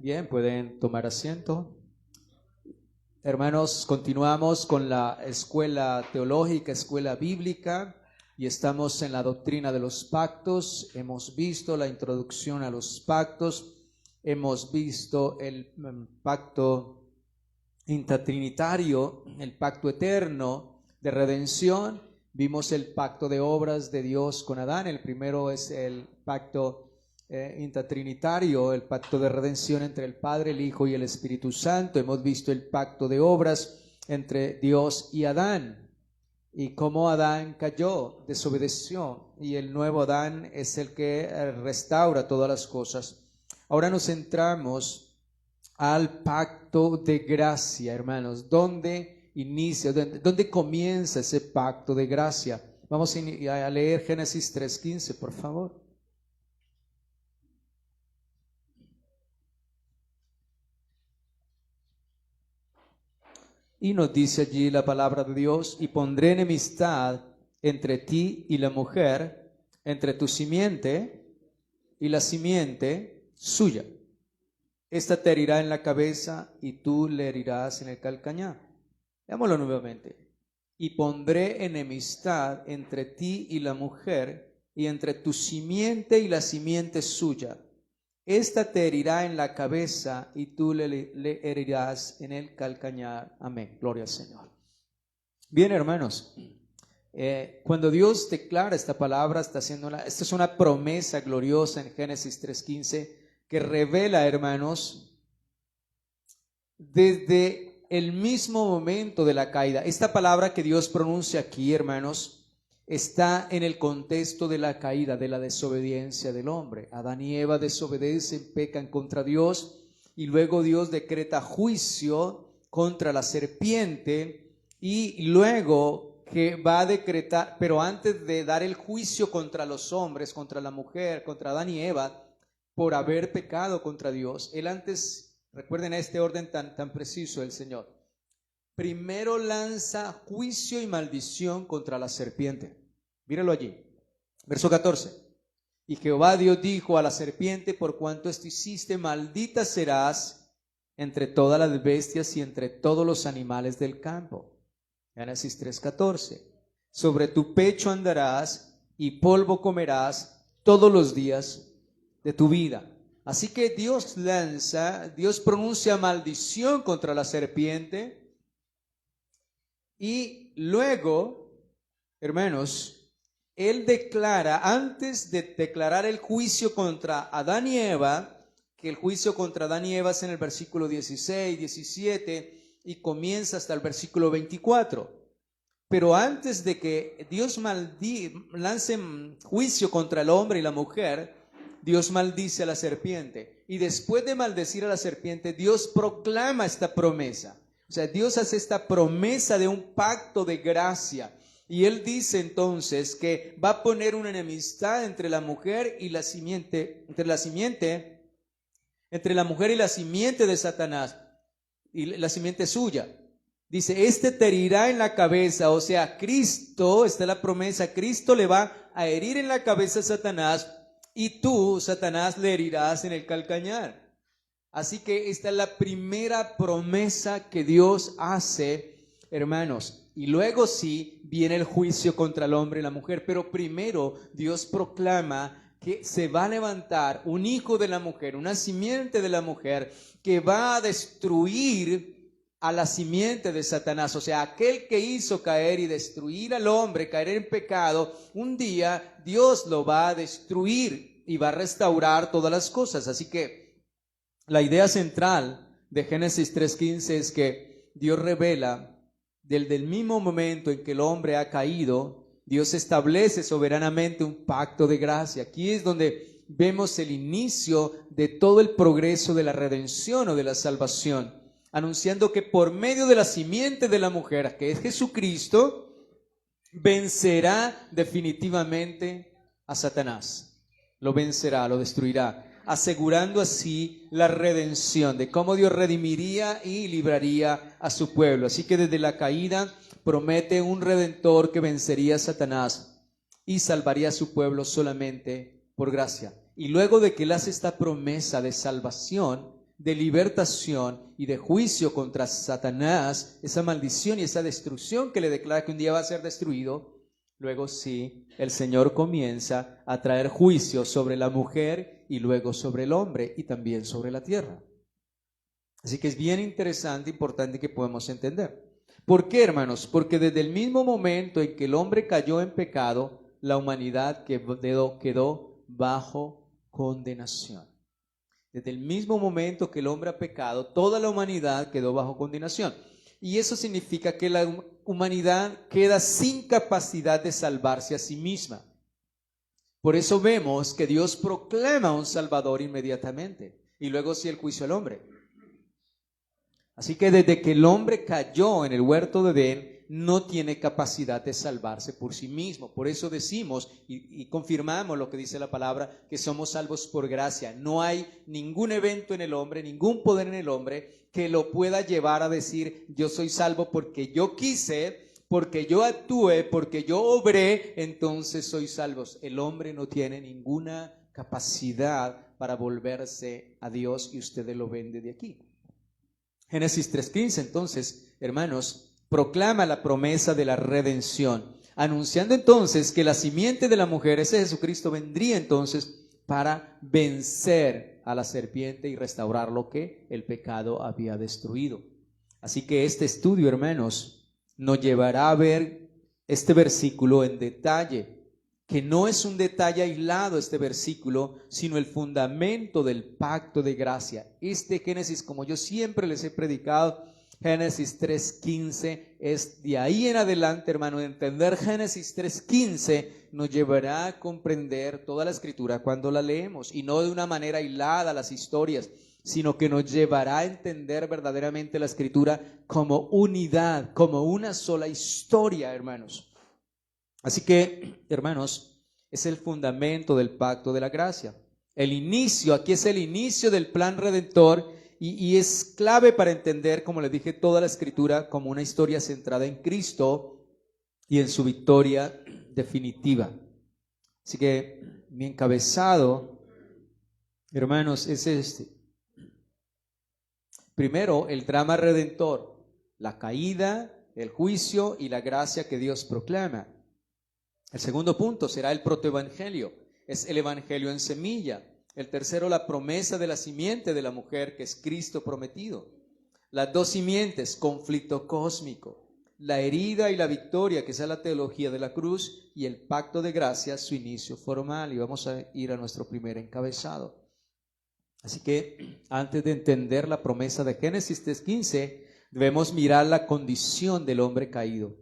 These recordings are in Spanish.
Bien, pueden tomar asiento. Hermanos, continuamos con la escuela teológica, escuela bíblica, y estamos en la doctrina de los pactos. Hemos visto la introducción a los pactos, hemos visto el pacto intratrinitario, el pacto eterno de redención. Vimos el pacto de obras de Dios con Adán. El primero es el pacto intratrinitario, el pacto de redención entre el Padre, el Hijo y el Espíritu Santo. Hemos visto el pacto de obras entre Dios y Adán y cómo Adán cayó, desobedeció, y el nuevo Adán es el que restaura todas las cosas. Ahora nos centramos al pacto de gracia, hermanos. ¿Dónde inicia, dónde comienza ese pacto de gracia? Vamos a leer Génesis 3:15, por favor. Y nos dice allí la palabra de Dios: y pondré enemistad entre ti y la mujer, entre tu simiente y la simiente suya. Esta te herirá en la cabeza y tú le herirás en el calcañar. Leámoslo nuevamente. Y pondré enemistad entre ti y la mujer, y entre tu simiente y la simiente suya. Esta te herirá en la cabeza y tú le herirás en el calcañar. Amén. Gloria al Señor. Bien, hermanos, cuando Dios declara esta palabra, esta es una promesa gloriosa en Génesis 3:15 que revela, hermanos, desde el mismo momento de la caída. Esta palabra que Dios pronuncia aquí, hermanos, está en el contexto de la caída, de la desobediencia del hombre. Adán y Eva desobedecen, pecan contra Dios, y luego Dios decreta juicio contra la serpiente, y luego que va a decretar, pero antes de dar el juicio contra los hombres, contra la mujer, contra Adán y Eva, por haber pecado contra Dios, él antes, recuerden este orden tan preciso del Señor, primero lanza juicio y maldición contra la serpiente. Míralo allí, verso 14. Y Jehová Dios dijo a la serpiente: por cuanto esto hiciste, maldita serás entre todas las bestias y entre todos los animales del campo. Génesis 3:14. Sobre tu pecho andarás y polvo comerás todos los días de tu vida. Así que Dios pronuncia maldición contra la serpiente, y luego, hermanos, Él declara, antes de declarar el juicio contra Adán y Eva, que el juicio contra Adán y Eva es en el versículo 16, 17 y comienza hasta el versículo 24. Pero antes de que Dios lance juicio contra el hombre y la mujer, Dios maldice a la serpiente. Y después de maldecir a la serpiente, Dios proclama esta promesa. O sea, Dios hace esta promesa de un pacto de gracia. Y Él dice entonces que va a poner una enemistad entre la mujer y la simiente, entre la mujer y la simiente de Satanás, y la simiente suya. Dice: este te herirá en la cabeza. O sea, Cristo, esta es la promesa, Cristo le va a herir en la cabeza a Satanás, y tú, Satanás, le herirás en el calcañar. Así que esta es la primera promesa que Dios hace, hermanos. Y luego sí viene el juicio contra el hombre y la mujer, pero primero Dios proclama que se va a levantar un hijo de la mujer, una simiente de la mujer, que va a destruir a la simiente de Satanás. O sea, aquel que hizo caer y destruir al hombre, caer en pecado, un día Dios lo va a destruir y va a restaurar todas las cosas. Así que la idea central de Génesis 3:15 es que Dios revela, desde el mismo momento en que el hombre ha caído, Dios establece soberanamente un pacto de gracia. Aquí es donde vemos el inicio de todo el progreso de la redención o de la salvación, anunciando que por medio de la simiente de la mujer, que es Jesucristo, vencerá definitivamente a Satanás. Lo vencerá, lo destruirá, asegurando así la redención, de cómo Dios redimiría y libraría a su pueblo. Así que desde la caída promete un redentor que vencería a Satanás y salvaría a su pueblo solamente por gracia. Y luego de que Él hace esta promesa de salvación, de libertación y de juicio contra Satanás, esa maldición y esa destrucción que le declara que un día va a ser destruido, luego sí, el Señor comienza a traer juicio sobre la mujer y luego sobre el hombre y también sobre la tierra. Así que es bien interesante, importante que podamos entender. ¿Por qué, hermanos? Porque desde el mismo momento en que el hombre cayó en pecado, la humanidad quedó bajo condenación. Desde el mismo momento que el hombre ha pecado, toda la humanidad quedó bajo condenación. Y eso significa que la humanidad queda sin capacidad de salvarse a sí misma. Por eso vemos que Dios proclama un Salvador inmediatamente y luego sí el juicio al hombre. Así que desde que el hombre cayó en el huerto de Edén, no tiene capacidad de salvarse por sí mismo. Por eso decimos y confirmamos lo que dice la palabra, que somos salvos por gracia. No hay ningún evento en el hombre, ningún poder en el hombre que lo pueda llevar a decir, yo soy salvo porque yo quise, porque yo actué, porque yo obré, entonces soy salvo. El hombre no tiene ninguna capacidad para volverse a Dios y ustedes lo ven desde aquí. Génesis 3:15, entonces, hermanos, proclama la promesa de la redención, anunciando entonces que la simiente de la mujer, ese Jesucristo, vendría entonces para vencer a la serpiente y restaurar lo que el pecado había destruido. Así que este estudio, hermanos, nos llevará a ver este versículo en detalle, que no es un detalle aislado este versículo, sino el fundamento del pacto de gracia. Este Génesis, como yo siempre les he predicado, Génesis 3:15, es de ahí en adelante, hermano, entender Génesis 3:15 nos llevará a comprender toda la Escritura cuando la leemos, y no de una manera aislada las historias, sino que nos llevará a entender verdaderamente la Escritura como unidad, como una sola historia, hermanos. Así que, hermanos, es el fundamento del pacto de la gracia. El inicio, aquí es el inicio del plan redentor y es clave para entender, como les dije, toda la Escritura como una historia centrada en Cristo y en su victoria definitiva. Así que mi encabezado, hermanos, es este. Primero, el drama redentor, la caída, el juicio y la gracia que Dios proclama. El segundo punto será el protoevangelio, es el evangelio en semilla. El tercero, la promesa de la simiente de la mujer, que es Cristo prometido. Las dos simientes, conflicto cósmico. La herida y la victoria, que es la teología de la cruz, y el pacto de gracia, su inicio formal. Y vamos a ir a nuestro primer encabezado. Así que antes de entender la promesa de Génesis 3:15, debemos mirar la condición del hombre caído.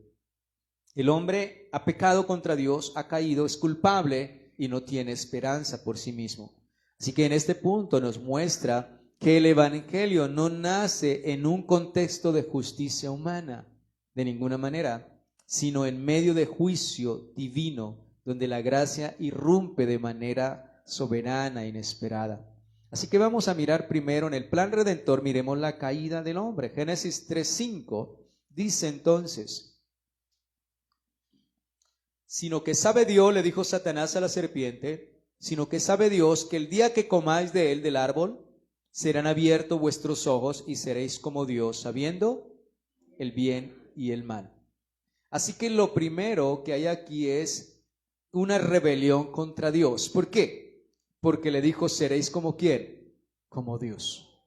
El hombre ha pecado contra Dios, ha caído, es culpable y no tiene esperanza por sí mismo. Así que en este punto nos muestra que el evangelio no nace en un contexto de justicia humana, de ninguna manera, sino en medio de juicio divino, donde la gracia irrumpe de manera soberana e inesperada. Así que vamos a mirar primero en el plan redentor, miremos la caída del hombre. Génesis 3:5 dice entonces: sino que sabe Dios, le dijo Satanás a la serpiente, sino que sabe Dios que el día que comáis de él, del árbol, serán abiertos vuestros ojos y seréis como Dios, sabiendo el bien y el mal. Así que lo primero que hay aquí es una rebelión contra Dios. ¿Por qué? Porque le dijo, seréis como ¿quién? Como Dios.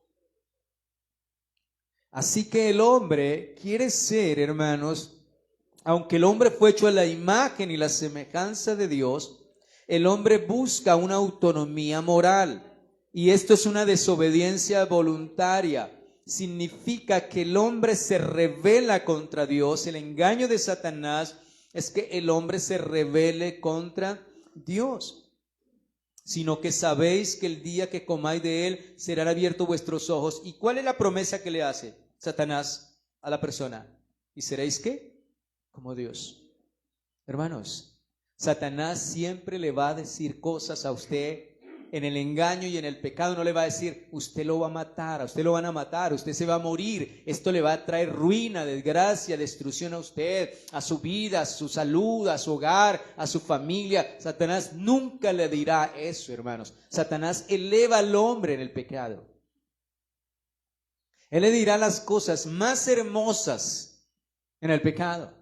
Así que el hombre quiere ser, hermanos, aunque el hombre fue hecho a la imagen y la semejanza de Dios, el hombre busca una autonomía moral, y esto es una desobediencia voluntaria. Significa que el hombre se rebela contra Dios. El engaño de Satanás es que el hombre se rebele contra Dios. Sino que sabéis que el día que comáis de él serán abiertos vuestros ojos. ¿Y cuál es la promesa que le hace Satanás a la persona? ¿Y seréis qué? Como Dios. Hermanos, Satanás siempre le va a decir cosas a usted en el engaño y en el pecado. No le va a decir, usted lo va a matar, a usted lo van a matar, usted se va a morir, esto le va a traer ruina, desgracia, destrucción a usted, a su vida, a su salud, a su hogar, a su familia. Satanás nunca le dirá eso, hermanos. Satanás eleva al hombre en el pecado. Él le dirá las cosas más hermosas en el pecado.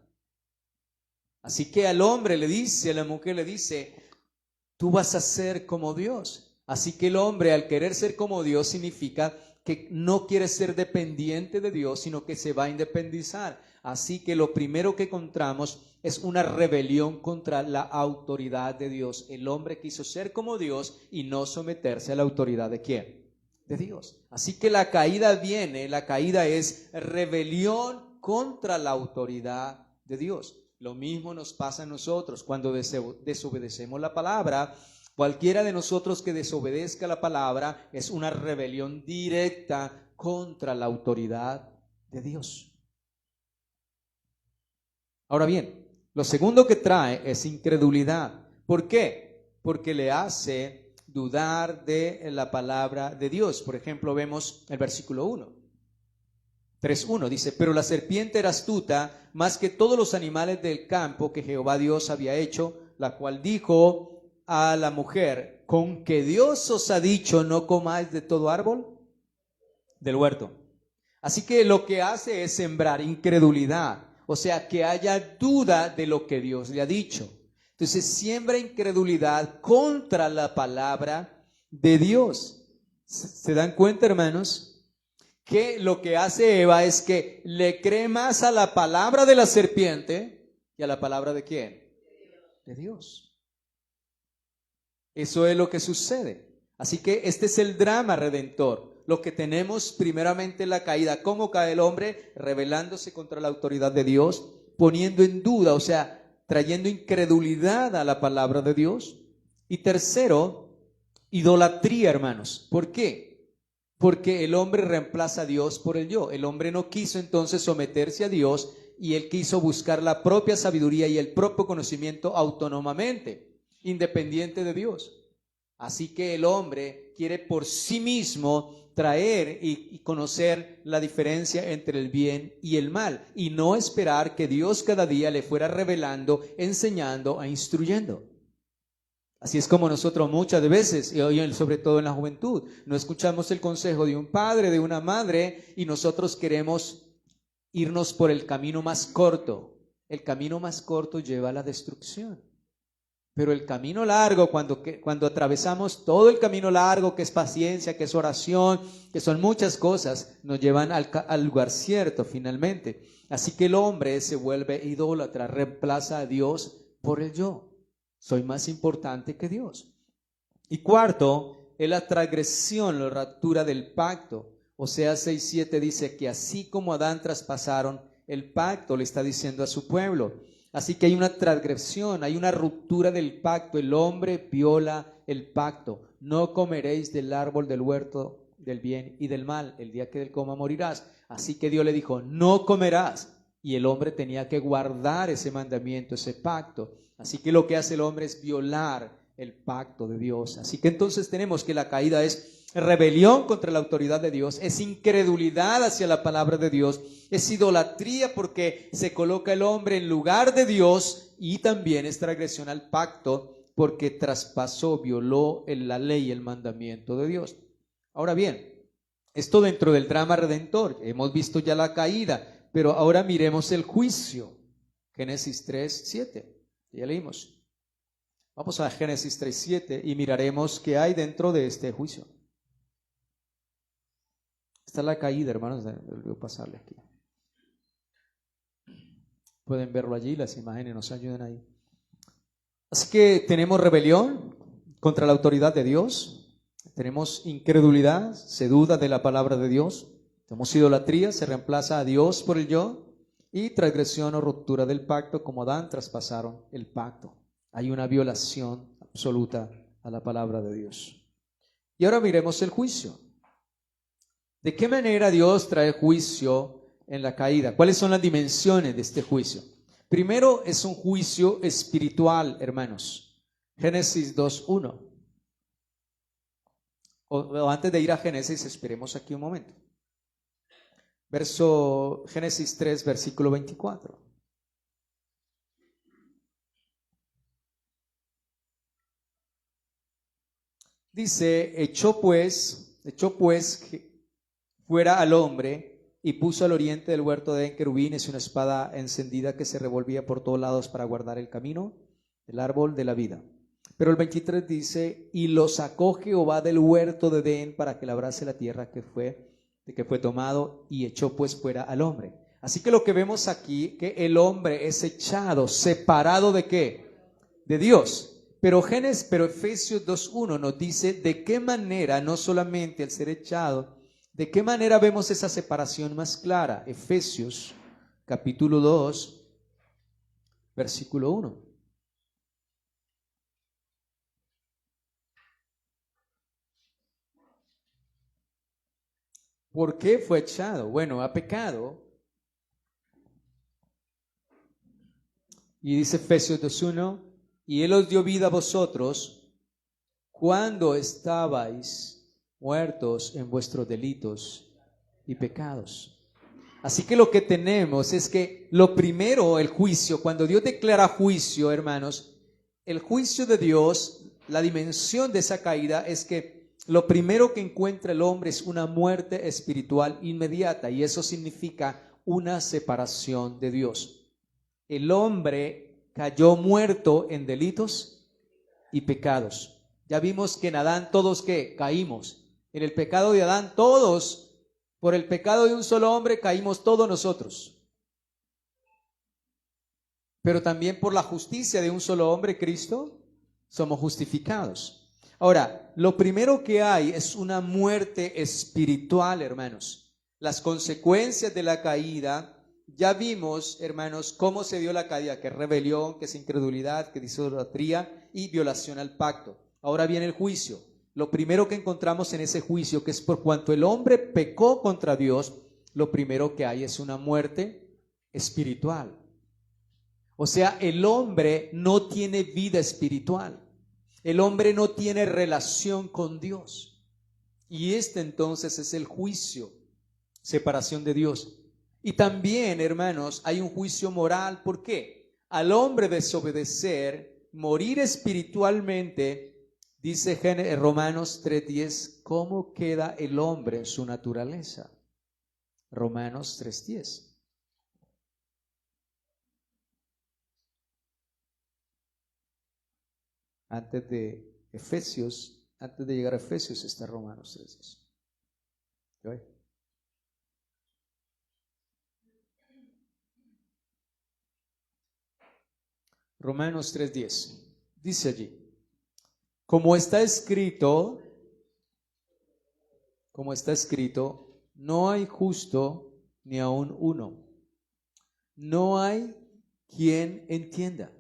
Así que al hombre le dice, a la mujer le dice, tú vas a ser como Dios. Así que el hombre, al querer ser como Dios, significa que no quiere ser dependiente de Dios, sino que se va a independizar. Así que lo primero que encontramos es una rebelión contra la autoridad de Dios. El hombre quiso ser como Dios y no someterse a la autoridad ¿de quién? De Dios. Así que la caída es rebelión contra la autoridad de Dios. Lo mismo nos pasa a nosotros cuando desobedecemos la palabra. Cualquiera de nosotros que desobedezca la palabra es una rebelión directa contra la autoridad de Dios. Ahora bien, lo segundo que trae es incredulidad. ¿Por qué? Porque le hace dudar de la palabra de Dios. Por ejemplo, vemos el versículo 3:1 dice, pero la serpiente era astuta más que todos los animales del campo que Jehová Dios había hecho, la cual dijo a la mujer, ¿con que Dios os ha dicho no comáis de todo árbol del huerto? Así que lo que hace es sembrar incredulidad, o sea, que haya duda de lo que Dios le ha dicho. Entonces siembra incredulidad contra la palabra de Dios. ¿Se dan cuenta, hermanos? Que lo que hace Eva es que le cree más a la palabra de la serpiente y a la palabra de ¿quién? De Dios. Eso es lo que sucede. Así que este es el drama redentor. Lo que tenemos primeramente la caída. ¿Cómo cae el hombre? Rebelándose contra la autoridad de Dios, poniendo en duda, o sea, trayendo incredulidad a la palabra de Dios. Y tercero, idolatría, hermanos. ¿Por qué? Porque el hombre reemplaza a Dios por el yo. El hombre no quiso entonces someterse a Dios y él quiso buscar la propia sabiduría y el propio conocimiento autónomamente, independiente de Dios. Así que el hombre quiere por sí mismo traer y conocer la diferencia entre el bien y el mal y no esperar que Dios cada día le fuera revelando, enseñando e instruyendo. Así es como nosotros muchas veces, y hoy sobre todo en la juventud, no escuchamos el consejo de un padre, de una madre, y nosotros queremos irnos por el camino más corto. El camino más corto lleva a la destrucción. Pero el camino largo, cuando atravesamos todo el camino largo, que es paciencia, que es oración, que son muchas cosas, nos llevan al lugar cierto finalmente. Así que el hombre se vuelve idólatra, reemplaza a Dios por el yo. Soy más importante que Dios. Y cuarto, es la transgresión, la ruptura del pacto. Oseas 6:7 dice que así como Adán traspasaron el pacto, le está diciendo a su pueblo. Así que hay una transgresión, hay una ruptura del pacto. El hombre viola el pacto. No comeréis del árbol del huerto del bien y del mal. El día que del coma morirás. Así que Dios le dijo, no comerás. Y el hombre tenía que guardar ese mandamiento, ese pacto. Así que lo que hace el hombre es violar el pacto de Dios. Así que entonces tenemos que la caída es rebelión contra la autoridad de Dios, es incredulidad hacia la palabra de Dios, es idolatría porque se coloca el hombre en lugar de Dios y también es transgresión al pacto porque traspasó, violó la ley, el mandamiento de Dios. Ahora bien, esto dentro del drama redentor, hemos visto ya la caída, pero ahora miremos el juicio. Génesis 3:7. Ya leímos. Vamos a Génesis 3:7 y miraremos qué hay dentro de este juicio. Esta es la caída, hermanos. Voy a pasarle aquí. Pueden verlo allí, las imágenes nos ayudan ahí. Así que tenemos rebelión contra la autoridad de Dios. Tenemos incredulidad, se duda de la palabra de Dios. Tenemos idolatría, se reemplaza a Dios por el yo. Y transgresión o ruptura del pacto, como Adán traspasaron el pacto. Hay una violación absoluta a la palabra de Dios. Y ahora miremos el juicio. ¿De qué manera Dios trae juicio en la caída? ¿Cuáles son las dimensiones de este juicio? Primero es un juicio espiritual, hermanos. Génesis 2:1. O antes de ir a Génesis, esperemos aquí un momento. Génesis 3, versículo 24. Dice, echó pues fuera al hombre y puso al oriente del huerto de Edén querubines y una espada encendida que se revolvía por todos lados para guardar el camino del árbol de la vida. Pero el 23 dice, y lo sacó Jehová del huerto de Edén para que labrase la tierra de que fue tomado, y echó pues fuera al hombre. Así que lo que vemos aquí, que el hombre es echado, separado ¿de qué? De Dios. Pero Efesios 2:1 nos dice de qué manera, no solamente el ser echado, de qué manera vemos esa separación más clara. Efesios capítulo 2, versículo 1. ¿Por qué fue echado? Bueno, ha pecado. Y dice Efesios 2:1, y Él os dio vida a vosotros cuando estabais muertos en vuestros delitos y pecados. Así que lo que tenemos es que lo primero, el juicio, cuando Dios declara juicio, hermanos, el juicio de Dios, la dimensión de esa caída es que lo primero que encuentra el hombre es una muerte espiritual inmediata, y eso significa una separación de Dios. El hombre cayó muerto en delitos y pecados. Ya vimos que en Adán todos ¿qué? Caímos. En el pecado de Adán todos, por el pecado de un solo hombre caímos todos nosotros. Pero también por la justicia de un solo hombre, Cristo, somos justificados. Ahora, lo primero que hay es una muerte espiritual, hermanos. Las consecuencias de la caída. Ya vimos, hermanos, cómo se dio la caída, que es rebelión, que es incredulidad, que es idolatría y violación al pacto. Ahora viene el juicio. Lo primero que encontramos en ese juicio, que es por cuanto el hombre pecó contra Dios, lo primero que hay es una muerte espiritual. O sea, el hombre no tiene vida espiritual. El hombre no tiene relación con Dios. Y entonces es el juicio, separación de Dios. Y también, hermanos, hay un juicio moral. ¿Por qué? Al hombre desobedecer, morir espiritualmente, dice Romanos 3:10, ¿cómo queda el hombre en su naturaleza? Romanos 3:10. Antes de llegar a Efesios está Romanos 3:10. ¿Okay? Romanos 3:10. Dice allí, como está escrito, no hay justo ni aun uno. No hay quien entienda.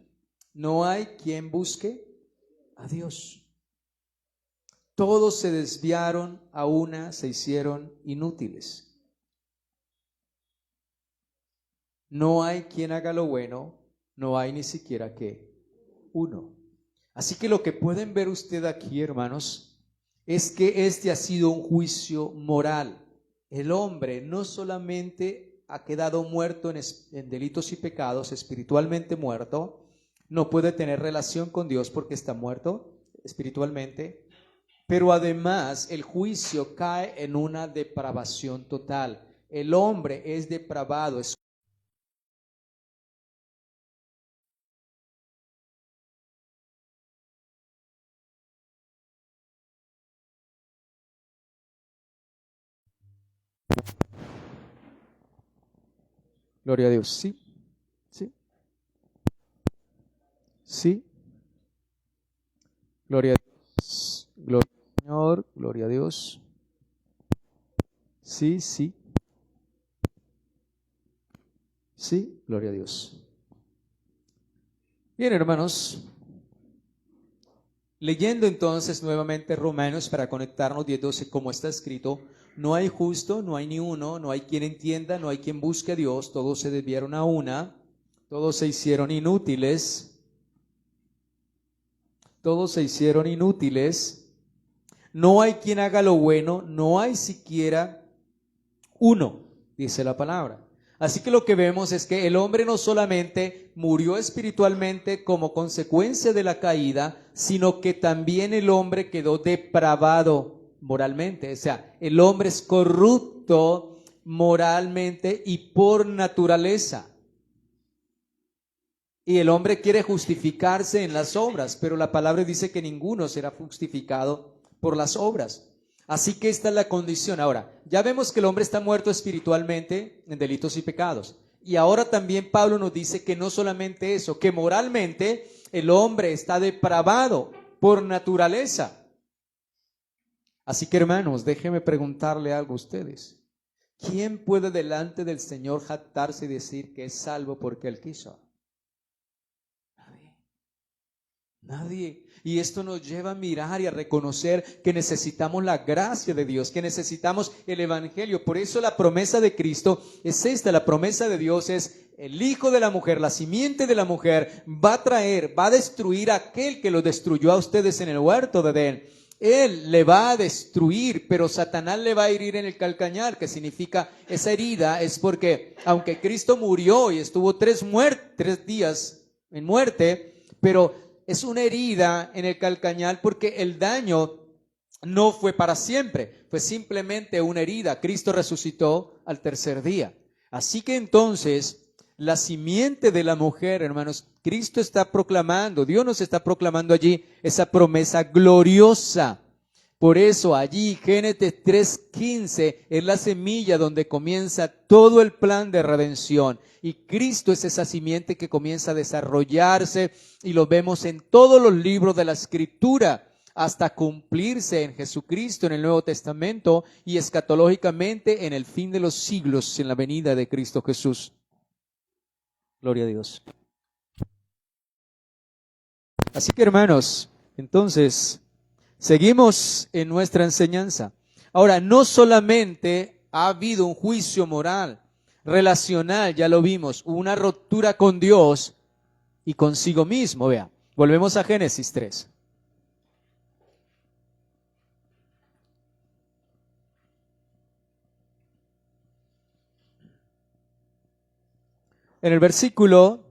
No hay quien busque a Dios. Todos se desviaron, a una se hicieron inútiles. No hay quien haga lo bueno, no hay ni siquiera que uno. Así que lo que pueden ver usted aquí, hermanos, es que este ha sido un juicio moral. El hombre no solamente ha quedado muerto en delitos y pecados, espiritualmente muerto, no puede tener relación con Dios porque está muerto espiritualmente, pero además el juicio cae en una depravación total. El hombre es depravado, es gloria a Dios, sí, sí, sí, gloria a Dios, gloria al Señor, gloria a Dios, sí, sí, sí, gloria a Dios. Bien, hermanos, leyendo entonces nuevamente Romanos para conectarnos 10:12, como está escrito, no hay justo, no hay ni uno, no hay quien entienda, no hay quien busque a Dios, todos se desviaron a una, todos se hicieron inútiles, no hay quien haga lo bueno, no hay siquiera uno, dice la palabra. Así que lo que vemos es que el hombre no solamente murió espiritualmente como consecuencia de la caída, sino que también el hombre quedó depravado moralmente. O sea, el hombre es corrupto justo moralmente y por naturaleza. Y el hombre quiere justificarse en las obras, pero la palabra dice que ninguno será justificado por las obras. Así que esta es la condición. Ahora, ya vemos que el hombre está muerto espiritualmente en delitos y pecados. Y ahora también Pablo nos dice que no solamente eso, que moralmente el hombre está depravado por naturaleza. Así que, hermanos, déjenme preguntarle algo a ustedes. ¿Quién puede delante del Señor jactarse y decir que es salvo porque Él quiso? Nadie. Y esto nos lleva a mirar y a reconocer que necesitamos la gracia de Dios, que necesitamos el Evangelio. Por eso la promesa de Cristo es esta, la promesa de Dios es el hijo de la mujer, la simiente de la mujer va a destruir a aquel que lo destruyó a ustedes en el huerto de Edén. Él le va a destruir, pero Satanás le va a herir en el calcañar, que significa esa herida es porque aunque Cristo murió y estuvo 3 días en muerte, pero es una herida en el calcañar porque el daño no fue para siempre, fue simplemente una herida. Cristo resucitó al 3er día. Así que entonces, la simiente de la mujer, hermanos, Cristo está proclamando, Dios nos está proclamando allí esa promesa gloriosa. Por eso allí, Génesis 3:15, es la semilla donde comienza todo el plan de redención. Y Cristo es esa simiente que comienza a desarrollarse y lo vemos en todos los libros de la Escritura hasta cumplirse en Jesucristo en el Nuevo Testamento y escatológicamente en el fin de los siglos en la venida de Cristo Jesús. Gloria a Dios. Así que, hermanos, entonces seguimos en nuestra enseñanza. Ahora, no solamente ha habido un juicio moral, relacional, ya lo vimos, una ruptura con Dios y consigo mismo. Vea, volvemos a Génesis 3. En el versículo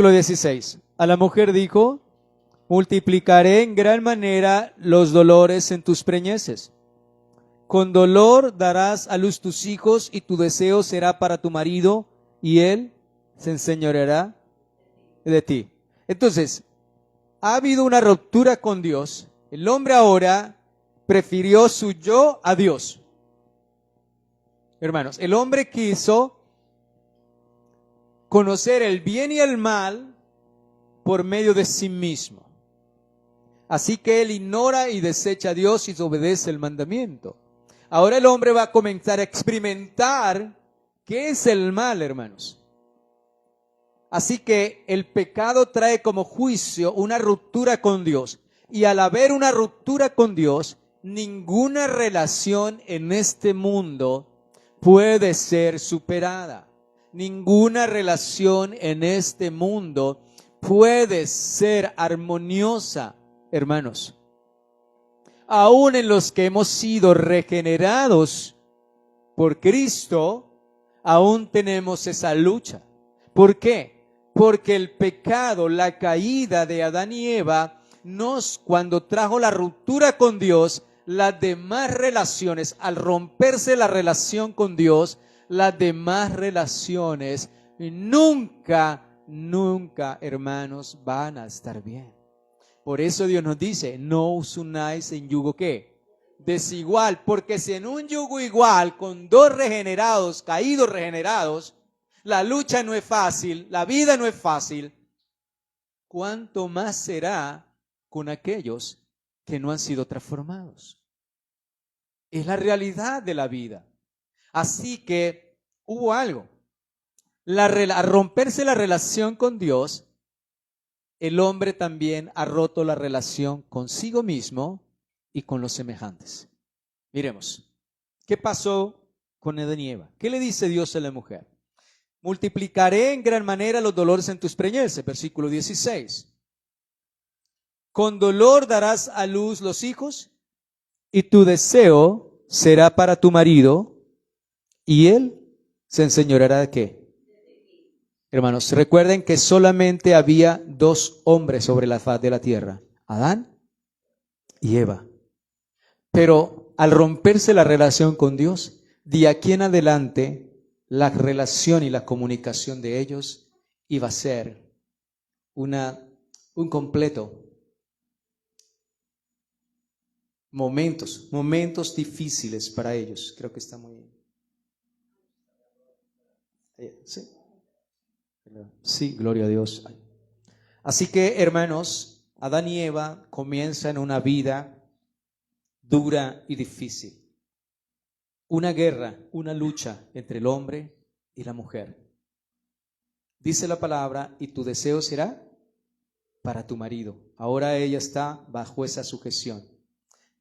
16. A la mujer dijo: multiplicaré en gran manera los dolores en tus preñeces. Con dolor darás a luz tus hijos y tu deseo será para tu marido y él se enseñoreará de ti. Entonces, ha habido una ruptura con Dios. El hombre ahora prefirió su yo a Dios. Hermanos, el hombre quiso conocer el bien y el mal por medio de sí mismo. Así que él ignora y desecha a Dios y obedece el mandamiento. Ahora el hombre va a comenzar a experimentar qué es el mal, hermanos. Así que el pecado trae como juicio una ruptura con Dios. Y al haber una ruptura con Dios, ninguna relación en este mundo puede ser superada. Ninguna relación en este mundo puede ser armoniosa, hermanos. Aún en los que hemos sido regenerados por Cristo, aún tenemos esa lucha. ¿Por qué? Porque el pecado, la caída de Adán y Eva, cuando trajo la ruptura con Dios, las demás relaciones, al romperse la relación con Dios, las demás relaciones nunca, hermanos, van a estar bien. Por eso Dios nos dice: no os unáis en yugo ¿qué? Desigual, porque si en un yugo igual, con 2 regenerados, caídos regenerados, la lucha no es fácil, la vida no es fácil, ¿cuánto más será con aquellos que no han sido transformados? Es la realidad de la vida. Así que hubo algo. Al romperse la relación con Dios, el hombre también ha roto la relación consigo mismo y con los semejantes. Miremos, ¿qué pasó con Adán y Eva? ¿Qué le dice Dios a la mujer? Multiplicaré en gran manera los dolores en tus preñeces, versículo 16. Con dolor darás a luz los hijos y tu deseo será para tu marido y él se enseñoreará de ¿qué? Hermanos, recuerden que solamente había 2 hombres sobre la faz de la tierra, Adán y Eva. Pero al romperse la relación con Dios, de aquí en adelante, la relación y la comunicación de ellos iba a ser un completo momentos difíciles para ellos. Creo que está muy bien. Sí. Sí, gloria a Dios. Así que, hermanos, Adán y Eva comienzan una vida dura y difícil. Una guerra, una lucha entre el hombre y la mujer. Dice la palabra, y tu deseo será para tu marido. Ahora ella está bajo esa sujeción.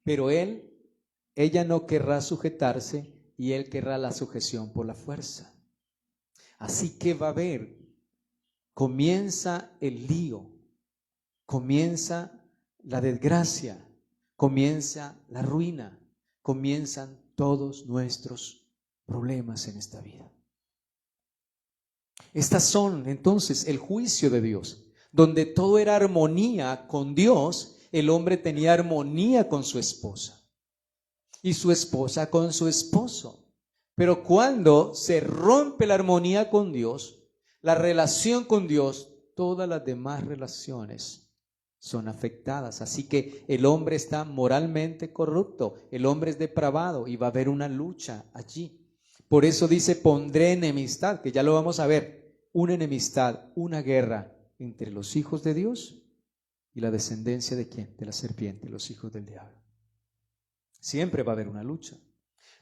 Pero ella no querrá sujetarse y él querrá la sujeción por la fuerza. Así que va a haber, comienza el lío, comienza la desgracia, comienza la ruina, comienzan todos nuestros problemas en esta vida. Estas son entonces el juicio de Dios, donde todo era armonía con Dios, el hombre tenía armonía con su esposa y su esposa con su esposo. Pero cuando se rompe la armonía con Dios, la relación con Dios, todas las demás relaciones son afectadas. Así que el hombre está moralmente corrupto, el hombre es depravado y va a haber una lucha allí. Por eso dice, pondré enemistad, que ya lo vamos a ver, una enemistad, una guerra entre los hijos de Dios y la descendencia ¿de quién? De la serpiente, los hijos del diablo. Siempre va a haber una lucha.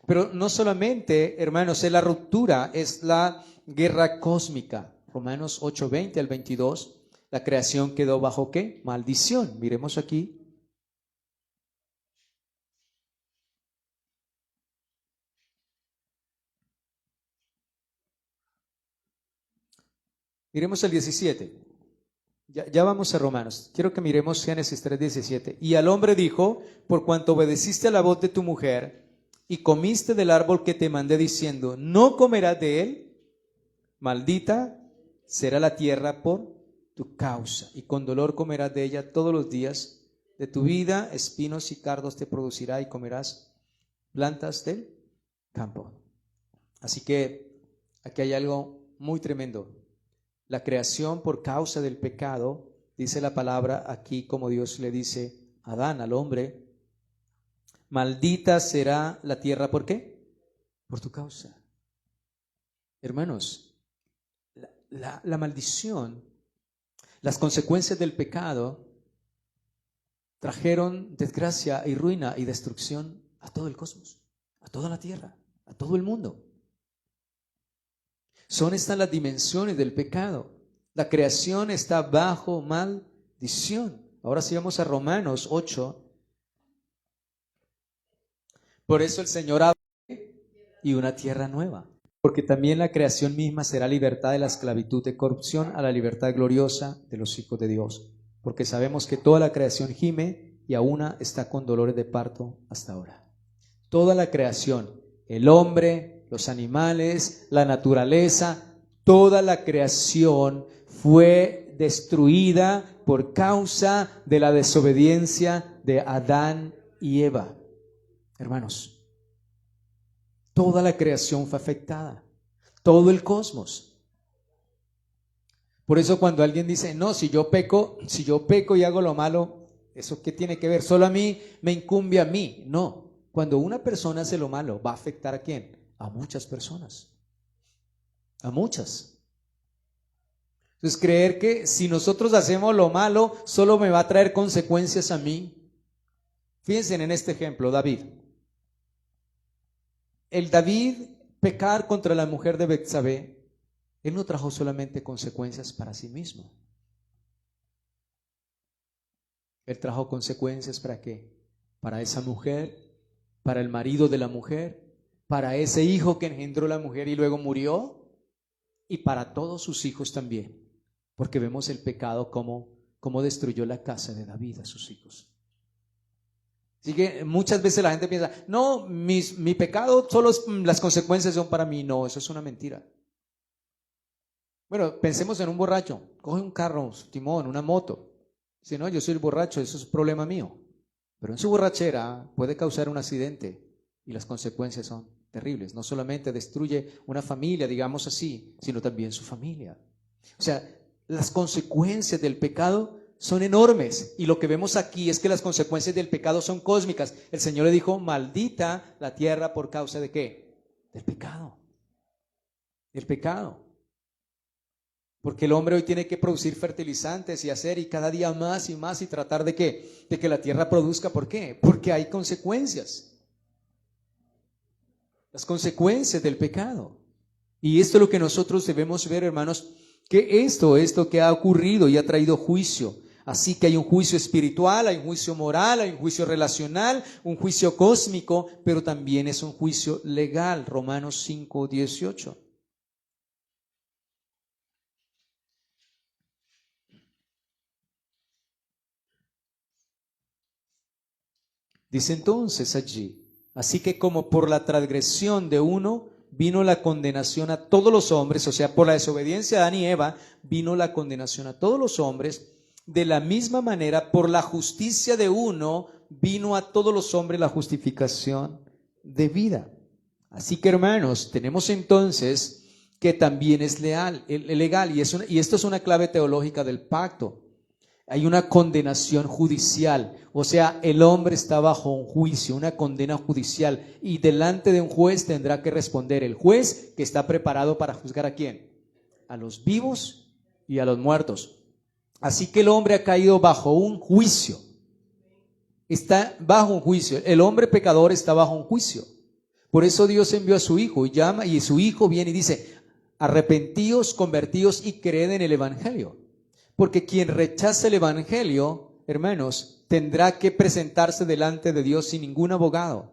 Pero no solamente, hermanos, es la ruptura, es la guerra cósmica. Romanos 8:20 al 22, la creación quedó bajo ¿qué? Maldición. Miremos aquí. Miremos el 17. Ya vamos a Romanos. Quiero que miremos Génesis 3:17. Y al hombre dijo, por cuanto obedeciste a la voz de tu mujer y comiste del árbol que te mandé diciendo, no comerás de él, maldita será la tierra por tu causa, y con dolor comerás de ella todos los días de tu vida, espinos y cardos te producirá y comerás plantas del campo. Así que aquí hay algo muy tremendo. La creación por causa del pecado, dice la palabra aquí como Dios le dice a Adán, al hombre, maldita será la tierra, ¿por qué? Por tu causa. Hermanos, la maldición, las consecuencias del pecado trajeron desgracia y ruina y destrucción a todo el cosmos, a toda la tierra, a todo el mundo. Son estas las dimensiones del pecado. La creación está bajo maldición. Ahora sí vamos a Romanos 8. Por eso el Señor habla y una tierra nueva. Porque también la creación misma será libertad de la esclavitud de corrupción a la libertad gloriosa de los hijos de Dios. Porque sabemos que toda la creación gime y aún está con dolores de parto hasta ahora. Toda la creación, el hombre, los animales, la naturaleza, toda la creación fue destruida por causa de la desobediencia de Adán y Eva. Hermanos, toda la creación fue afectada, todo el cosmos. Por eso cuando alguien dice, no, si yo peco y hago lo malo, ¿eso qué tiene que ver? Solo a mí me incumbe a mí. No. Cuando una persona hace lo malo, ¿va a afectar a quién? A muchas personas. A muchas. Entonces, creer que si nosotros hacemos lo malo, solo me va a traer consecuencias a mí. Fíjense en este ejemplo, David. El David pecar contra la mujer de Betsabé, él no trajo solamente consecuencias para sí mismo. Él trajo consecuencias ¿para qué? Para esa mujer, para el marido de la mujer, para ese hijo que engendró la mujer y luego murió, y para todos sus hijos también, porque vemos el pecado como destruyó la casa de David a sus hijos. Así que muchas veces la gente piensa, no, mi pecado, solo las consecuencias son para mí. No, eso es una mentira. Bueno, pensemos en un borracho. Coge un carro, su timón, una moto. Dice, no, yo soy el borracho, eso es problema mío. Pero en su borrachera puede causar un accidente y las consecuencias son terribles. No solamente destruye una familia, digamos así, sino también su familia. O sea, las consecuencias del pecado son enormes. Y lo que vemos aquí es que las consecuencias del pecado son cósmicas. El Señor le dijo, maldita la tierra por causa de ¿qué? Del pecado. Del pecado. Porque el hombre hoy tiene que producir fertilizantes y hacer y cada día más y más y tratar de ¿qué? De que la tierra produzca. ¿Por qué? Porque hay consecuencias. Las consecuencias del pecado. Y esto es lo que nosotros debemos ver, hermanos, que esto que ha ocurrido y ha traído juicio. Así que hay un juicio espiritual, hay un juicio moral, hay un juicio relacional, un juicio cósmico, pero también es un juicio legal. Romanos 5:18. Dice entonces allí, así que como por la transgresión de uno vino la condenación a todos los hombres, o sea, por la desobediencia de Adán y Eva, vino la condenación a todos los hombres, de la misma manera, por la justicia de uno, vino a todos los hombres la justificación de vida. Así que, hermanos, tenemos entonces que también es legal, y esto es una clave teológica del pacto. Hay una condenación judicial, o sea, el hombre está bajo un juicio, una condena judicial, y delante de un juez tendrá que responder. El juez que está preparado para juzgar ¿a quién? A los vivos y a los muertos. Así que el hombre ha caído bajo un juicio. Está bajo un juicio. El hombre pecador está bajo un juicio. Por eso Dios envió a su Hijo y llama, y su Hijo viene y dice, arrepentíos, convertíos y creed en el Evangelio. Porque quien rechaza el Evangelio, hermanos, tendrá que presentarse delante de Dios sin ningún abogado.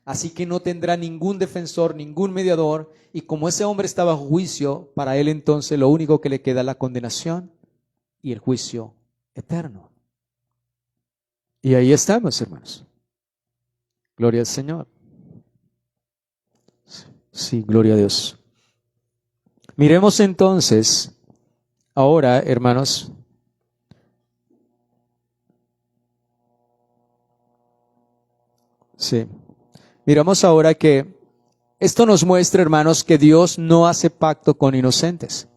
Así que no tendrá ningún defensor, ningún mediador. Y como ese hombre está bajo juicio, para él entonces lo único que le queda es la condenación y el juicio eterno. Y ahí estamos, hermanos. Gloria al Señor. Sí, gloria a Dios. Miremos entonces ahora, hermanos, sí. Miramos ahora que esto nos muestra, hermanos, que Dios no hace pacto con inocentes.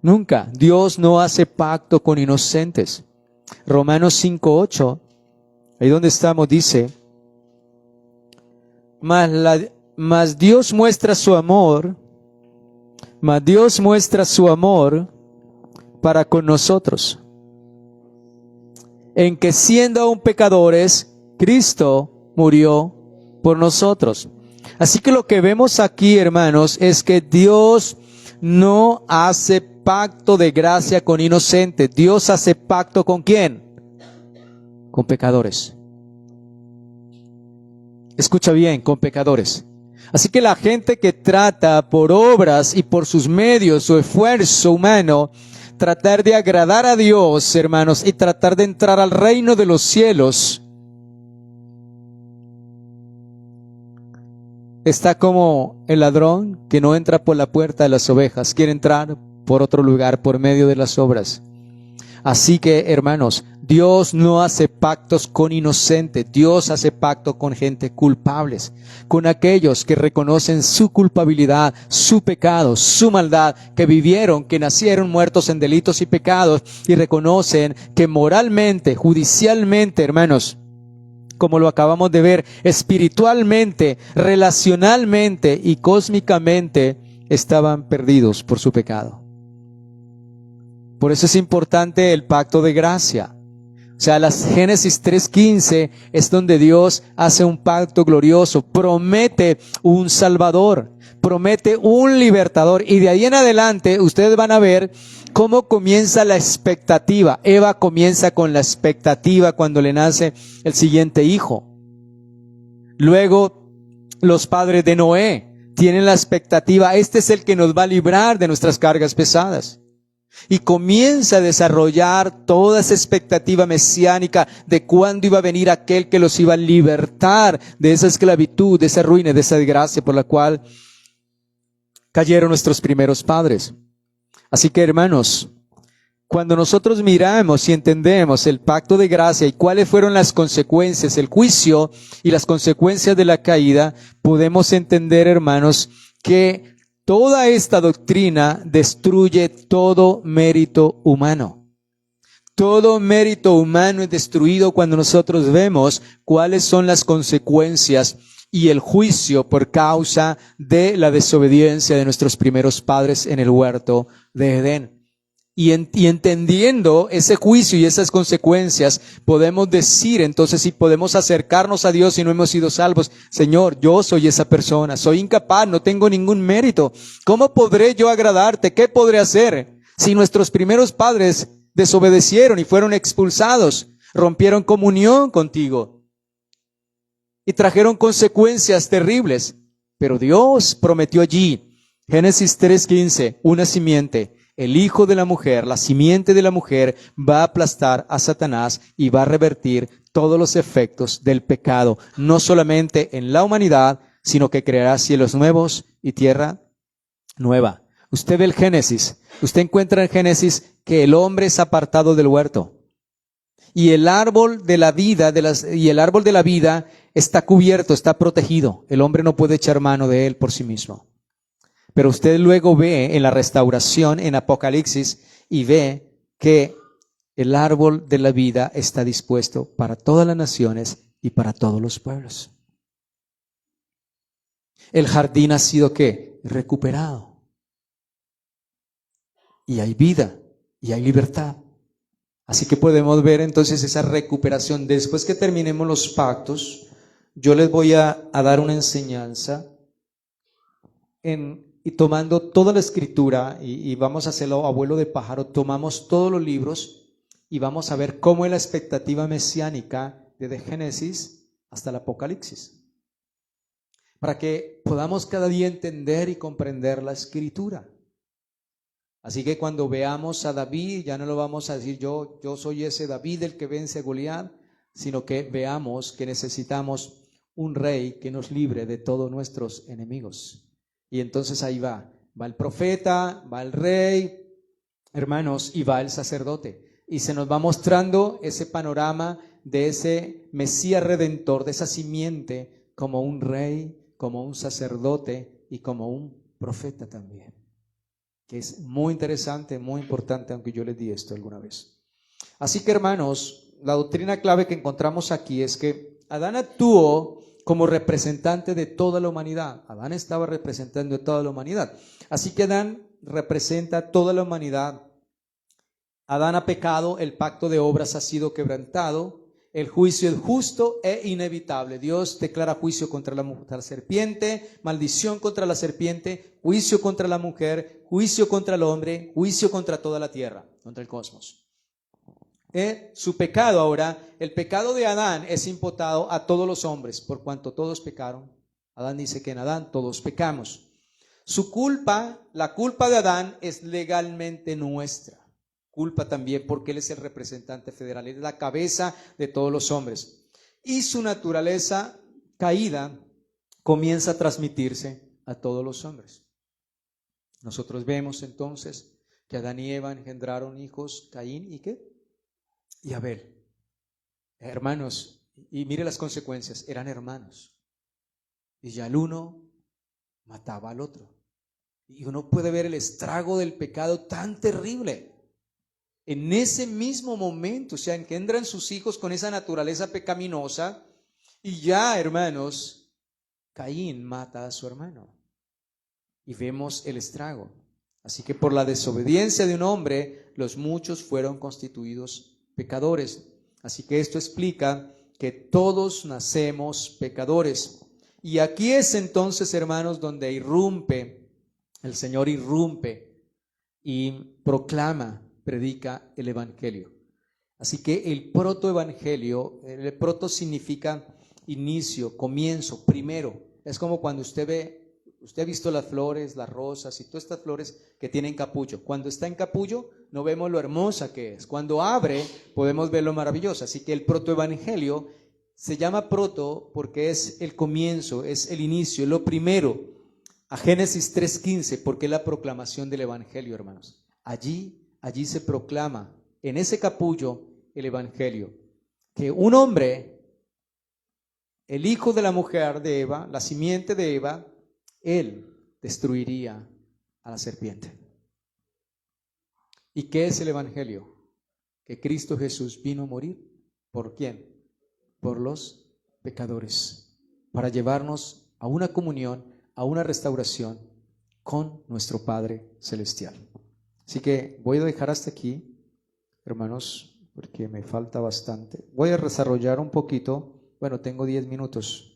Nunca. Dios no hace pacto con inocentes. Romanos 5:8, ahí donde estamos, dice, mas Dios muestra su amor para con nosotros, en que siendo aún pecadores, Cristo murió por nosotros. Así que lo que vemos aquí, hermanos, es que Dios no hace pacto de gracia con inocentes. Dios hace pacto ¿con quién? Con pecadores. Escucha bien, con pecadores. Así que la gente que trata por obras y por sus medios, su esfuerzo humano, tratar de agradar a Dios, hermanos, y tratar de entrar al reino de los cielos, está como el ladrón que no entra por la puerta de las ovejas, quiere entrar por otro lugar, por medio de las obras. Así que, hermanos, Dios no hace pactos con inocentes, Dios hace pacto con gente culpables, con aquellos que reconocen su culpabilidad, su pecado, su maldad, que vivieron, que nacieron muertos en delitos y pecados, y reconocen que moralmente, judicialmente, hermanos, como lo acabamos de ver, espiritualmente, relacionalmente y cósmicamente, estaban perdidos por su pecado. Por eso es importante el pacto de gracia. O sea, las Génesis 3:15 es donde Dios hace un pacto glorioso, promete un Salvador, promete un libertador, y de ahí en adelante ustedes van a ver cómo comienza la expectativa. Eva comienza con la expectativa cuando le nace el siguiente hijo. Luego los padres de Noé tienen la expectativa, este es el que nos va a librar de nuestras cargas pesadas. Y comienza a desarrollar toda esa expectativa mesiánica de cuándo iba a venir aquel que los iba a libertar de esa esclavitud, de esa ruina, de esa desgracia por la cual cayeron nuestros primeros padres. Así que, hermanos, cuando nosotros miramos y entendemos el pacto de gracia y cuáles fueron las consecuencias, el juicio y las consecuencias de la caída, podemos entender, hermanos, que toda esta doctrina destruye todo mérito humano. Todo mérito humano es destruido cuando nosotros vemos cuáles son las consecuencias y el juicio por causa de la desobediencia de nuestros primeros padres en el huerto de Edén. Y entendiendo ese juicio y esas consecuencias, podemos decir entonces, si podemos acercarnos a Dios y no hemos sido salvos: Señor, yo soy esa persona, soy incapaz, no tengo ningún mérito. ¿Cómo podré yo agradarte? ¿Qué podré hacer? Si nuestros primeros padres desobedecieron y fueron expulsados, rompieron comunión contigo y trajeron consecuencias terribles. Pero Dios prometió allí, Génesis 3:15, una simiente. El hijo de la mujer, la simiente de la mujer, va a aplastar a Satanás y va a revertir todos los efectos del pecado, no solamente en la humanidad, sino que creará cielos nuevos y tierra nueva. Usted ve el Génesis, usted encuentra en Génesis que el hombre es apartado del huerto y el árbol de la vida está cubierto, está protegido. El hombre no puede echar mano de él por sí mismo. Pero usted luego ve en la restauración, en Apocalipsis, y ve que el árbol de la vida está dispuesto para todas las naciones y para todos los pueblos. El jardín ha sido, ¿qué? Recuperado. Y hay vida, y hay libertad. Así que podemos ver entonces esa recuperación. Después que terminemos los pactos, yo les voy a dar una enseñanza y tomando toda la escritura, y vamos a hacerlo abuelo de pájaro, tomamos todos los libros y vamos a ver cómo es la expectativa mesiánica desde Génesis hasta el Apocalipsis, para que podamos cada día entender y comprender la escritura. Así que cuando veamos a David, ya no lo vamos a decir yo soy ese David el que vence a Goliat, sino que veamos que necesitamos un rey que nos libre de todos nuestros enemigos. Y entonces ahí va el profeta, va el rey, hermanos, y va el sacerdote. Y se nos va mostrando ese panorama de ese Mesías Redentor, de esa simiente, como un rey, como un sacerdote y como un profeta también. Que es muy interesante, muy importante, aunque yo les di esto alguna vez. Así que, hermanos, la doctrina clave que encontramos aquí es que Adán actuó como representante de toda la humanidad. Adán estaba representando a toda la humanidad. Así que Adán representa a toda la humanidad. Adán ha pecado, el pacto de obras ha sido quebrantado, el juicio es justo e inevitable. Dios declara juicio contra la serpiente, maldición contra la serpiente, juicio contra la mujer, juicio contra el hombre, juicio contra toda la tierra, contra el cosmos. Su pecado ahora, el pecado de Adán es imputado a todos los hombres, por cuanto todos pecaron. Adán dice que en Adán todos pecamos. Su culpa, la culpa de Adán es legalmente nuestra. Culpa también porque él es el representante federal, él es la cabeza de todos los hombres. Y su naturaleza caída comienza a transmitirse a todos los hombres. Nosotros vemos entonces que Adán y Eva engendraron hijos, Caín y ¿qué? Y Abel. Hermanos, y mire las consecuencias, eran hermanos. Y ya el uno mataba al otro. Y uno puede ver el estrago del pecado tan terrible. En ese mismo momento, o sea, engendran sus hijos con esa naturaleza pecaminosa. Y ya, hermanos, Caín mata a su hermano. Y vemos el estrago. Así que por la desobediencia de un hombre, los muchos fueron constituidos pecadores. Así que esto explica que todos nacemos pecadores. Y aquí es entonces, hermanos, donde el Señor irrumpe y proclama, predica el Evangelio. Así que el protoevangelio, el proto significa inicio, comienzo, primero. Es como cuando usted ve Usted ha visto las flores, las rosas y todas estas flores que tienen capullo. Cuando está en capullo no vemos lo hermosa que es. Cuando abre podemos ver lo maravillosa. Así que el protoevangelio se llama proto porque es el comienzo, es el inicio, lo primero. A Génesis 3:15, porque es la proclamación del evangelio, hermanos. Allí se proclama en ese capullo el evangelio. Que un hombre, el hijo de la mujer de Eva, la simiente de Eva, él destruiría a la serpiente. ¿Y qué es el evangelio? Que Cristo Jesús vino a morir. ¿Por quién? Por los pecadores, para llevarnos a una comunión, a una restauración con nuestro Padre Celestial. Así que voy a dejar hasta aquí, hermanos, porque me falta bastante. Voy a desarrollar un poquito. Bueno, tengo 10 minutos.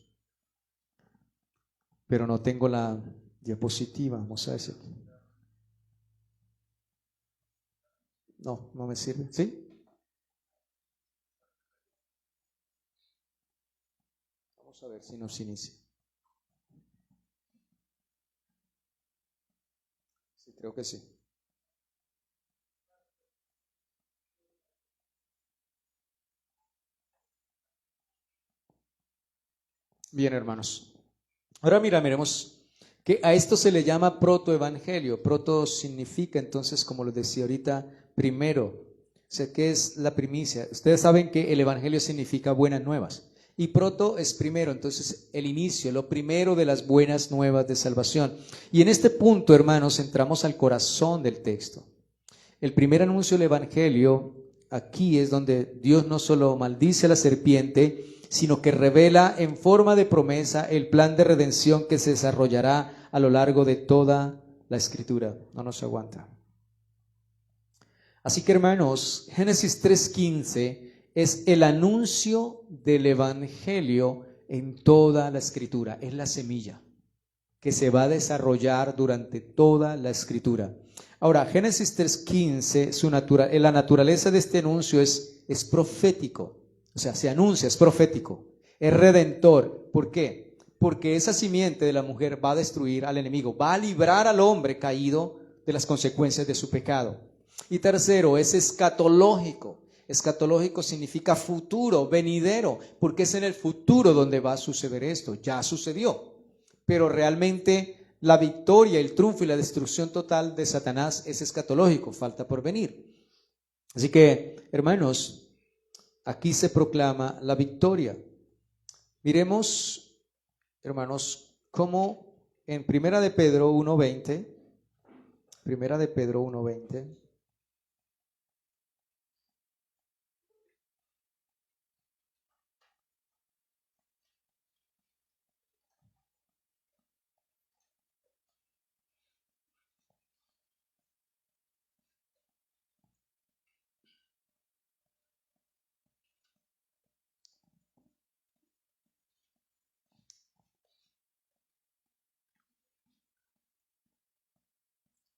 Pero no tengo la diapositiva, vamos a decir. No me sirve. ¿Sí? Vamos a ver si nos inicia. Sí, creo que sí. Bien, hermanos. Ahora miremos que a esto se le llama protoevangelio. Proto significa entonces, como lo decía ahorita, primero. O sea, ¿qué es la primicia? Ustedes saben que el evangelio significa buenas nuevas. Y proto es primero, entonces el inicio, lo primero de las buenas nuevas de salvación. Y en este punto, hermanos, entramos al corazón del texto. El primer anuncio del evangelio, aquí es donde Dios no solo maldice a la serpiente, sino que revela en forma de promesa el plan de redención que se desarrollará a lo largo de toda la Escritura. No nos aguanta. Así que, hermanos, Génesis 3:15 es el anuncio del evangelio en toda la Escritura. Es la semilla que se va a desarrollar durante toda la Escritura. Ahora, Génesis 3:15, la naturaleza de este anuncio es profético. O sea, se anuncia, es profético, es redentor. ¿Por qué? Porque esa simiente de la mujer va a destruir al enemigo, va a librar al hombre caído de las consecuencias de su pecado. Y tercero, es escatológico. Escatológico significa futuro, venidero, porque es en el futuro donde va a suceder esto. Ya sucedió, pero realmente la victoria, el triunfo y la destrucción total de Satanás es escatológico, falta por venir. Así que, hermanos, aquí se proclama la victoria. Miremos, hermanos, cómo en Primera de Pedro 1:20, Primera de Pedro 1:20,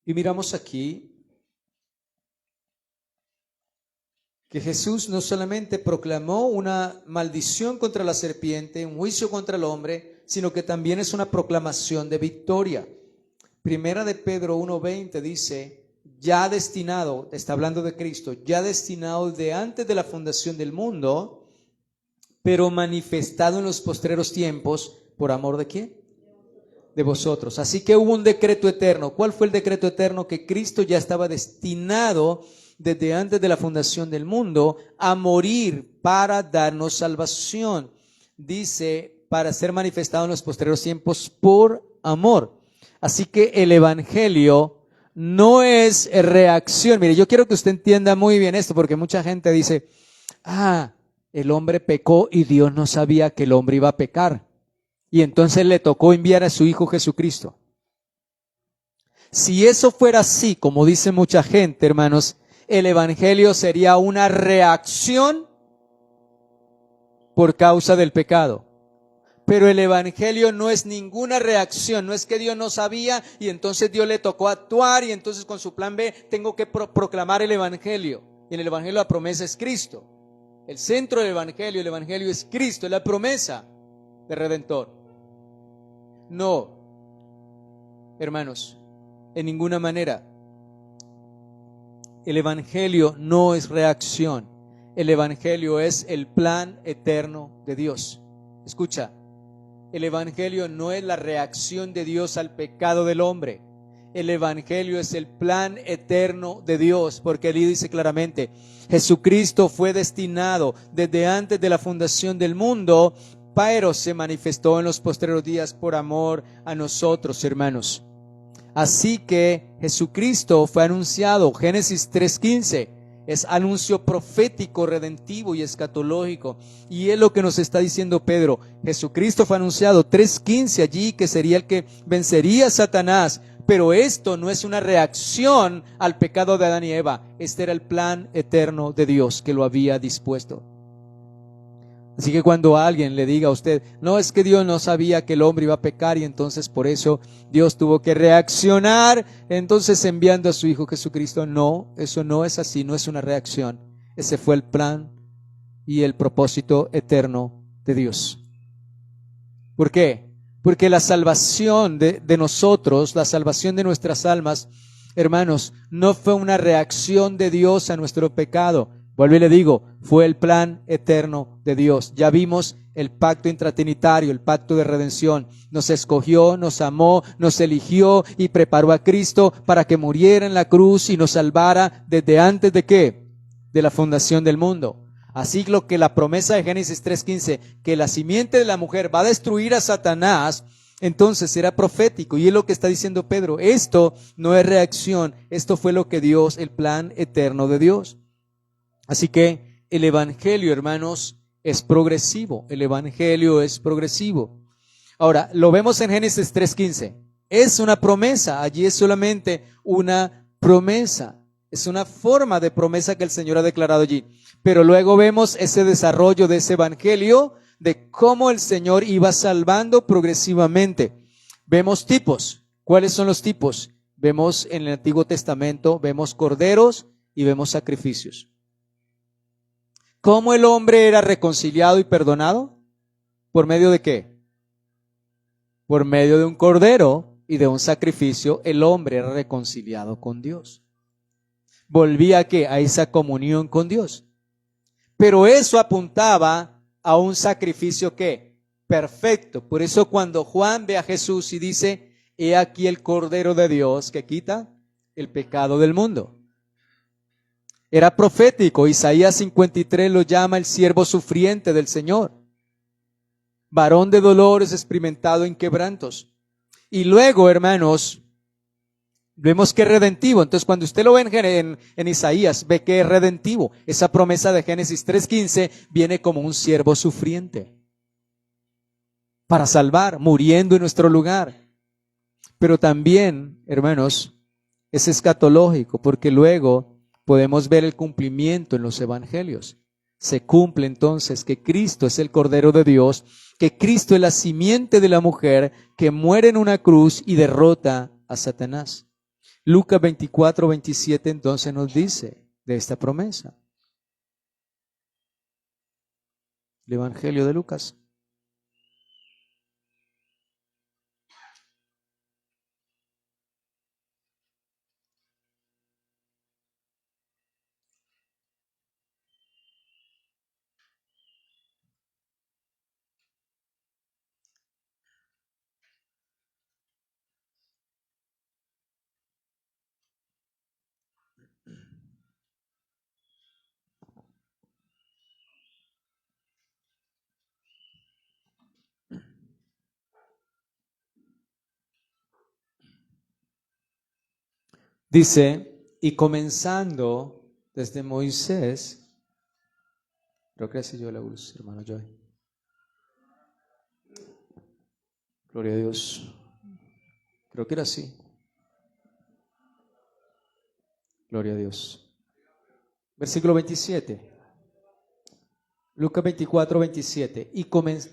y miramos aquí que Jesús no solamente proclamó una maldición contra la serpiente, un juicio contra el hombre, sino que también es una proclamación de victoria. Primera de Pedro 1:20 dice, ya destinado, está hablando de Cristo, ya destinado de antes de la fundación del mundo, pero manifestado en los postreros tiempos, ¿por amor de quién? De vosotros. Así que hubo un decreto eterno. ¿Cuál fue el decreto eterno? Que Cristo ya estaba destinado desde antes de la fundación del mundo a morir para darnos salvación. Dice, para ser manifestado en los postreros tiempos por amor. Así que el evangelio no es reacción. Mire, yo quiero que usted entienda muy bien esto, porque mucha gente dice, el hombre pecó y Dios no sabía que el hombre iba a pecar. Y entonces le tocó enviar a su Hijo Jesucristo. Si eso fuera así, como dice mucha gente, hermanos, el evangelio sería una reacción por causa del pecado. Pero el evangelio no es ninguna reacción, no es que Dios no sabía y entonces Dios le tocó actuar y entonces con su plan B tengo que proclamar el evangelio. Y en el evangelio la promesa es Cristo. El centro del evangelio, el evangelio es Cristo, es la promesa del Redentor. No, hermanos, en ninguna manera. El Evangelio no es reacción. El Evangelio es el plan eterno de Dios. Escucha, el Evangelio no es la reacción de Dios al pecado del hombre. El Evangelio es el plan eterno de Dios, porque Él dice claramente, Jesucristo fue destinado desde antes de la fundación del mundo, pero se manifestó en los postreros días por amor a nosotros, hermanos. Así que Jesucristo fue anunciado, Génesis 3:15, es anuncio profético, redentivo y escatológico. Y es lo que nos está diciendo Pedro. Jesucristo fue anunciado 3:15 allí, que sería el que vencería a Satanás. Pero esto no es una reacción al pecado de Adán y Eva. Este era el plan eterno de Dios que lo había dispuesto. Así que cuando alguien le diga a usted, no, es que Dios no sabía que el hombre iba a pecar y entonces por eso Dios tuvo que reaccionar, entonces enviando a su Hijo Jesucristo. No, eso no es así, no es una reacción. Ese fue el plan y el propósito eterno de Dios. ¿Por qué? Porque la salvación de nosotros, la salvación de nuestras almas, hermanos, no fue una reacción de Dios a nuestro pecado. Vuelvo y le digo, fue el plan eterno de Dios. Ya vimos el pacto intratrinitario, el pacto de redención. Nos escogió, nos amó, nos eligió y preparó a Cristo para que muriera en la cruz y nos salvara desde antes de ¿qué? De la fundación del mundo. Así lo que la promesa de Génesis 3:15, que la simiente de la mujer va a destruir a Satanás, entonces era profético. Y es lo que está diciendo Pedro. Esto no es reacción, esto fue lo que Dios, el plan eterno de Dios. Así que el Evangelio, hermanos, es progresivo. El Evangelio es progresivo. Ahora, lo vemos en Génesis 3:15. Es una promesa. Allí es solamente una promesa. Es una forma de promesa que el Señor ha declarado allí. Pero luego vemos ese desarrollo de ese Evangelio, de cómo el Señor iba salvando progresivamente. Vemos tipos. ¿Cuáles son los tipos? Vemos en el Antiguo Testamento, vemos corderos y vemos sacrificios. ¿Cómo el hombre era reconciliado y perdonado? ¿Por medio de qué? Por medio de un cordero y de un sacrificio, el hombre era reconciliado con Dios. Volvía ¿a qué? A esa comunión con Dios. Pero eso apuntaba a un sacrificio ¿qué? Perfecto. Por eso cuando Juan ve a Jesús y dice, he aquí el Cordero de Dios que quita el pecado del mundo. Era profético. Isaías 53 lo llama el siervo sufriente del Señor. Varón de dolores, experimentado en quebrantos. Y luego, hermanos, vemos que es redentivo. Entonces, cuando usted lo ve en Isaías, ve que es redentivo. Esa promesa de Génesis 3:15 viene como un siervo sufriente para salvar, muriendo en nuestro lugar. Pero también, hermanos, es escatológico, porque luego podemos ver el cumplimiento en los evangelios. Se cumple entonces que Cristo es el Cordero de Dios, que Cristo es la simiente de la mujer que muere en una cruz y derrota a Satanás. Lucas 24:27 entonces nos dice de esta promesa. El Evangelio de Lucas. Dice, y comenzando desde Moisés, creo que así yo la uso, hermano Joy. Gloria a Dios. Creo que era así. Gloria a Dios. Versículo 27. Lucas 24:27.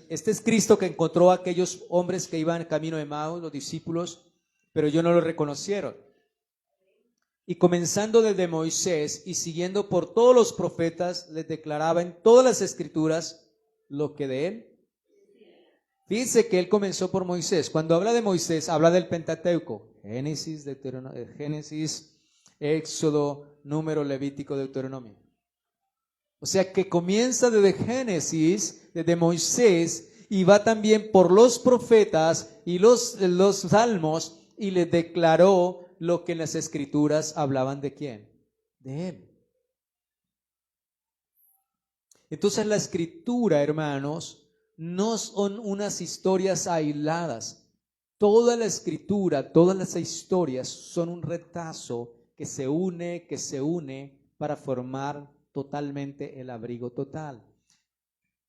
Este es Cristo que encontró a aquellos hombres que iban camino de Emaús, los discípulos, pero ellos no lo reconocieron. Y comenzando desde Moisés y siguiendo por todos los profetas, les declaraba en todas las escrituras lo que de él. Fíjense que él comenzó por Moisés. Cuando habla de Moisés, habla del Pentateuco, Génesis, Éxodo, Número, Levítico, Deuteronomio. O sea que comienza desde Génesis, desde Moisés, y va también por los profetas y los salmos, y les declaró lo que en las escrituras hablaban de quién, de él. Entonces la escritura, hermanos, no son unas historias aisladas. Toda la escritura, todas las historias son un retazo que se une para formar totalmente el abrigo total.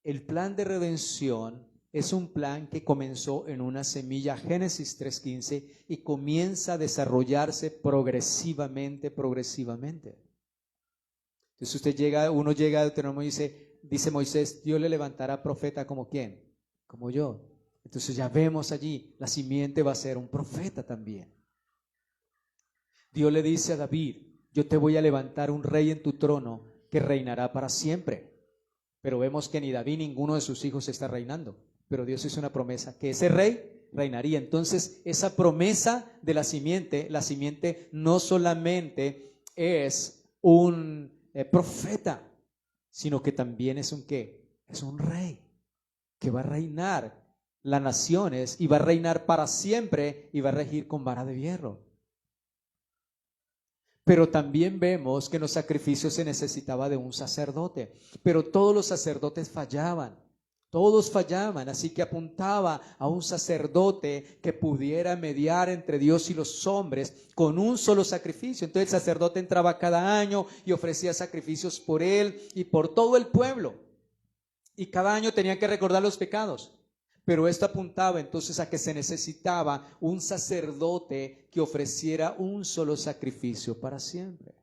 El plan de redención es un plan que comenzó en una semilla, Génesis 3:15, y comienza a desarrollarse progresivamente. Entonces uno llega a Deuteronomio y dice Moisés, Dios le levantará profeta como ¿quién? Como yo. Entonces ya vemos allí, la simiente va a ser un profeta también. Dios le dice a David, yo te voy a levantar un rey en tu trono que reinará para siempre. Pero vemos que ni David, ninguno de sus hijos está reinando. Pero Dios hizo una promesa, que ese rey reinaría. Entonces esa promesa de la simiente no solamente es un profeta, sino que también es un ¿qué? Es un rey que va a reinar las naciones y va a reinar para siempre y va a regir con vara de hierro. Pero también vemos que en los sacrificios se necesitaba de un sacerdote, pero todos los sacerdotes fallaban. Todos fallaban, así que apuntaba a un sacerdote que pudiera mediar entre Dios y los hombres con un solo sacrificio. Entonces el sacerdote entraba cada año y ofrecía sacrificios por él y por todo el pueblo. Y cada año tenía que recordar los pecados. Pero esto apuntaba entonces a que se necesitaba un sacerdote que ofreciera un solo sacrificio para siempre.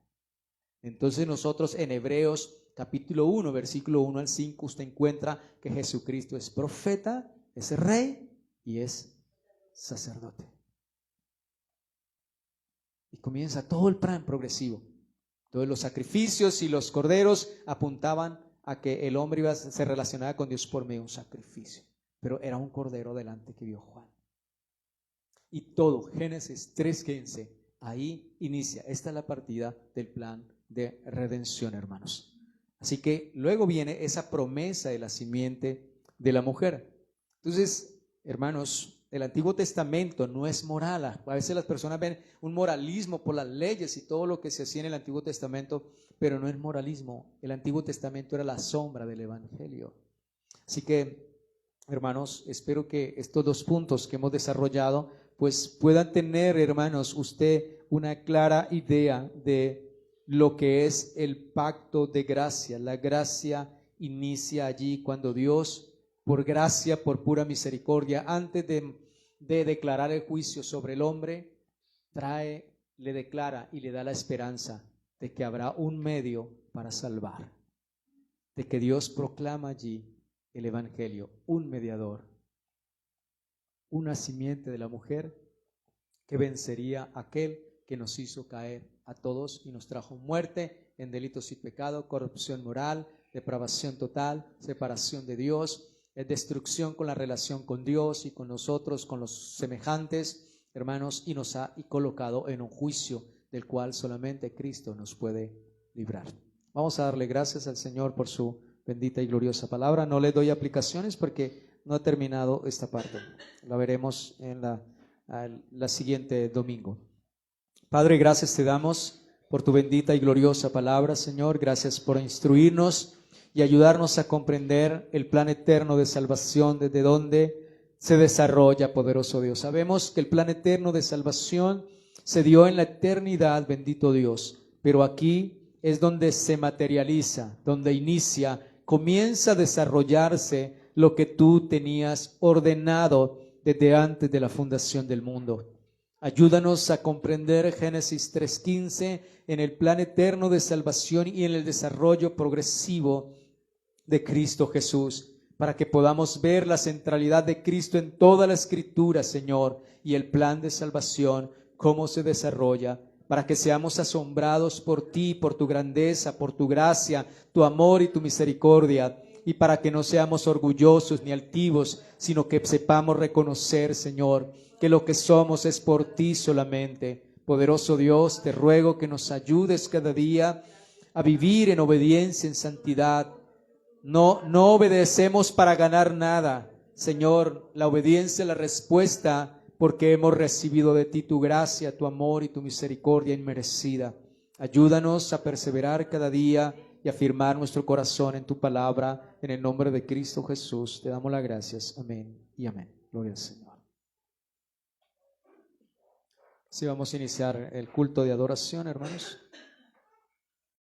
Entonces nosotros en Hebreos capítulo 1, versículo 1 al 5, usted encuentra que Jesucristo es profeta, es rey y es sacerdote. Y comienza todo el plan progresivo. Todos los sacrificios y los corderos apuntaban a que el hombre se relacionaba con Dios por medio de un sacrificio. Pero era un cordero delante que vio Juan. Y todo, Génesis 3:15, ahí inicia. Esta es la partida del plan de redención, hermanos. Así que luego viene esa promesa de la simiente de la mujer. Entonces, hermanos, el Antiguo Testamento no es moral. A veces las personas ven un moralismo por las leyes y todo lo que se hacía en el Antiguo Testamento, pero no es moralismo. El Antiguo Testamento era la sombra del Evangelio. Así que, hermanos, espero que estos dos puntos que hemos desarrollado, pues puedan tener, hermanos, usted una clara idea de lo que es el pacto de gracia. La gracia inicia allí cuando Dios, por gracia, por pura misericordia, antes de declarar el juicio sobre el hombre, le declara y le da la esperanza de que habrá un medio para salvar, de que Dios proclama allí el Evangelio, un mediador, una simiente de la mujer que vencería a aquel que nos hizo caer a todos y nos trajo muerte en delitos y pecado, corrupción moral, depravación total, separación de Dios, destrucción con la relación con Dios y con nosotros, con los semejantes, hermanos, y nos ha colocado en un juicio del cual solamente Cristo nos puede librar. Vamos a darle gracias al Señor por su bendita y gloriosa palabra. No le doy aplicaciones porque no ha terminado esta parte. La veremos en la siguiente domingo. Padre, gracias te damos por tu bendita y gloriosa palabra, Señor. Gracias por instruirnos y ayudarnos a comprender el plan eterno de salvación, desde donde se desarrolla, poderoso Dios. Sabemos que el plan eterno de salvación se dio en la eternidad, bendito Dios, pero aquí es donde se materializa, donde inicia, comienza a desarrollarse lo que tú tenías ordenado desde antes de la fundación del mundo. Ayúdanos a comprender Génesis 3:15 en el plan eterno de salvación y en el desarrollo progresivo de Cristo Jesús, para que podamos ver la centralidad de Cristo en toda la Escritura, Señor, y el plan de salvación, cómo se desarrolla, para que seamos asombrados por ti, por tu grandeza, por tu gracia, tu amor y tu misericordia, y para que no seamos orgullosos ni altivos, sino que sepamos reconocer, Señor, que lo que somos es por ti solamente. Poderoso Dios, te ruego que nos ayudes cada día a vivir en obediencia, en santidad. No obedecemos para ganar nada. Señor, la obediencia es la respuesta porque hemos recibido de ti tu gracia, tu amor y tu misericordia inmerecida. Ayúdanos a perseverar cada día y afirmar nuestro corazón en tu palabra, en el nombre de Cristo Jesús. Te damos las gracias. Amén y amén. Gloria al Señor. Sí, vamos a iniciar el culto de adoración, hermanos.